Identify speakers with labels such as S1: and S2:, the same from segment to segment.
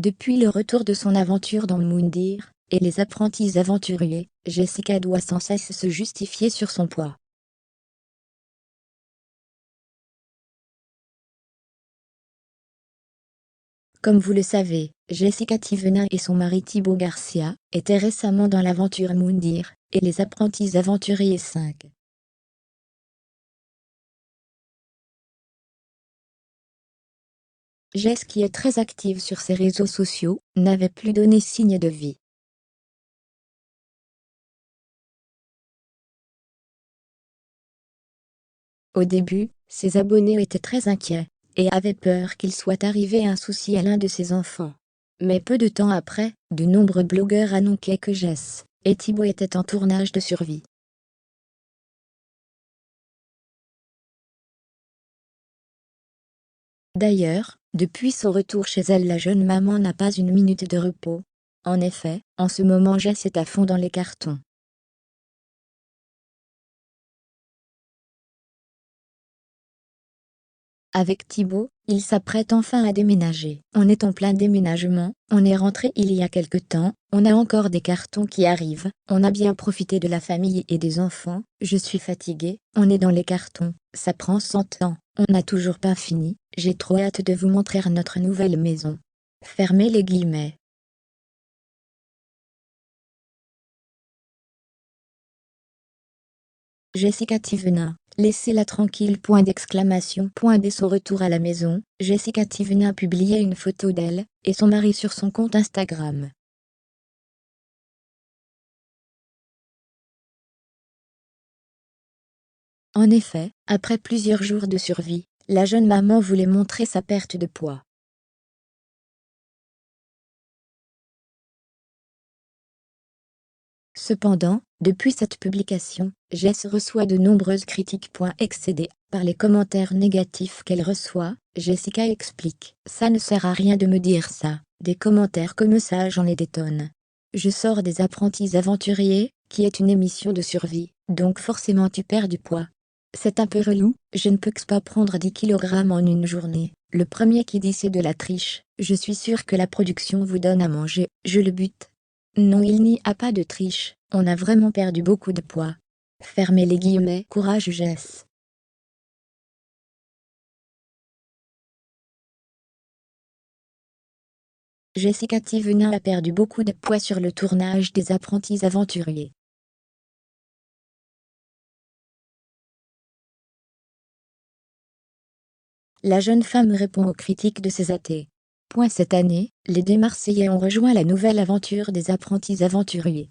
S1: Depuis le retour de son aventure dans Moundir et les apprentis aventuriers, Jessica doit sans cesse se justifier sur son poids. Comme vous le savez, Jessica Tivenin et son mari Thibaut Garcia étaient récemment dans l'aventure Moundir et les apprentis aventuriers 5. Jess, qui est très active sur ses réseaux sociaux, n'avait plus donné signe de vie. Au début, ses abonnés étaient très inquiets et avaient peur qu'il soit arrivé un souci à l'un de ses enfants. Mais peu de temps après, de nombreux blogueurs annonçaient que Jess et Thibaut étaient en tournage de survie. D'ailleurs, depuis son retour chez elle, la jeune maman n'a pas une minute de repos. En effet, en ce moment Jess est à fond dans les cartons. Avec Thibaut, il s'apprête enfin à déménager. On est en plein déménagement, on est rentré il y a quelque temps, on a encore des cartons qui arrivent, on a bien profité de la famille et des enfants, je suis fatiguée, on est dans les cartons, ça prend 100 ans, on n'a toujours pas fini, j'ai trop hâte de vous montrer notre nouvelle maison. Fermez les guillemets. Jessica Tivenin, laissez-la tranquille. Dès son retour à la maison, Jessica Tivenin a publié une photo d'elle et son mari sur son compte Instagram. En effet, après plusieurs jours de survie, la jeune maman voulait montrer sa perte de poids. Cependant, depuis cette publication, Jess reçoit de nombreuses critiques. Excédée par les commentaires négatifs qu'elle reçoit, Jessica explique: ça ne sert à rien de me dire ça, des commentaires comme ça j'en ai des tonnes. Je sors des apprentis aventuriers, qui est une émission de survie, donc forcément tu perds du poids. C'est un peu relou, je ne peux que pas prendre 10 kg en une journée. Le premier qui dit c'est de la triche, je suis sûre que la production vous donne à manger, je le bute. Non, il n'y a pas de triche, on a vraiment perdu beaucoup de poids. Fermez les guillemets. Courage Jess. Jessica Tivenin a perdu beaucoup de poids sur le tournage des apprentis aventuriers. La jeune femme répond aux critiques de ses athées. Cette année, les deux Marseillais ont rejoint la nouvelle aventure des apprentis aventuriers.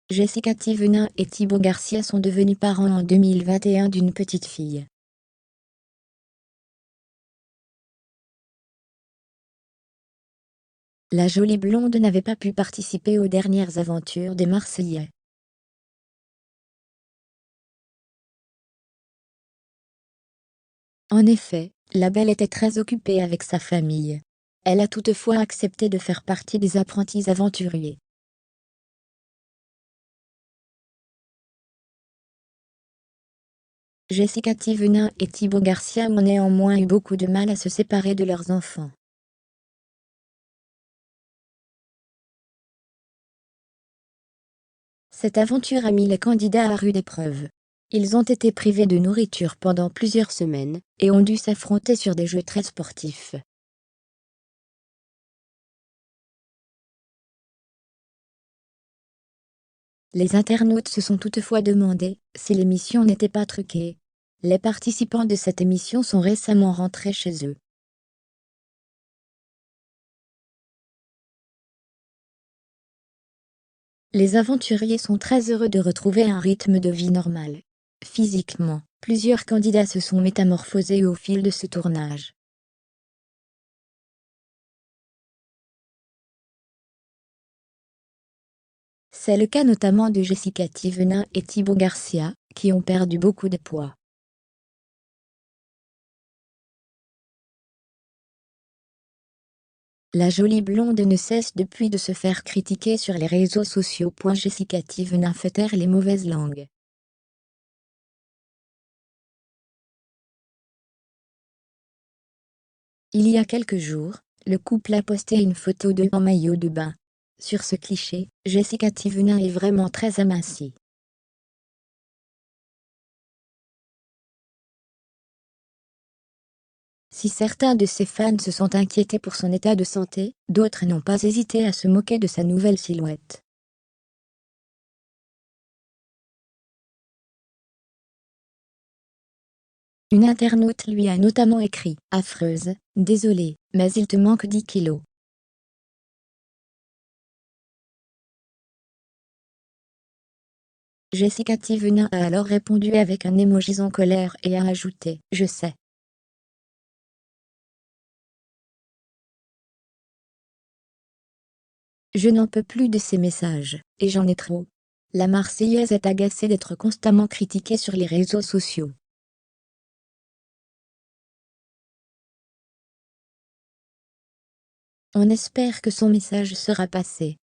S1: Jessica Tivenin et Thibaut Garcia sont devenus parents en 2021 d'une petite fille. La jolie blonde n'avait pas pu participer aux dernières aventures des Marseillais. En effet, la belle était très occupée avec sa famille. Elle a toutefois accepté de faire partie des apprentis aventuriers. Jessica Tivenin et Thibaut Garcia ont néanmoins eu beaucoup de mal à se séparer de leurs enfants. Cette aventure a mis les candidats à rude épreuve. Ils ont été privés de nourriture pendant plusieurs semaines et ont dû s'affronter sur des jeux très sportifs. Les internautes se sont toutefois demandé si l'émission n'était pas truquée. Les participants de cette émission sont récemment rentrés chez eux. Les aventuriers sont très heureux de retrouver un rythme de vie normal. Physiquement, plusieurs candidats se sont métamorphosés au fil de ce tournage. C'est le cas notamment de Jessica Tivenin et Thibaut Garcia, qui ont perdu beaucoup de poids. La jolie blonde ne cesse depuis de se faire critiquer sur les réseaux sociaux. Jessica Tivenin fait taire les mauvaises langues. Il y a quelques jours, le couple a posté une photo d'eux en maillot de bain. Sur ce cliché, Jessica Thivenin est vraiment très amincie. Si certains de ses fans se sont inquiétés pour son état de santé, d'autres n'ont pas hésité à se moquer de sa nouvelle silhouette. Une internaute lui a notamment écrit « Affreuse, désolée, mais il te manque 10 kilos ». Jessica Thivenin a alors répondu avec un emoji en colère et a ajouté « Je sais ». Je n'en peux plus de ces messages, et j'en ai trop. La Marseillaise est agacée d'être constamment critiquée sur les réseaux sociaux. On espère que son message sera passé.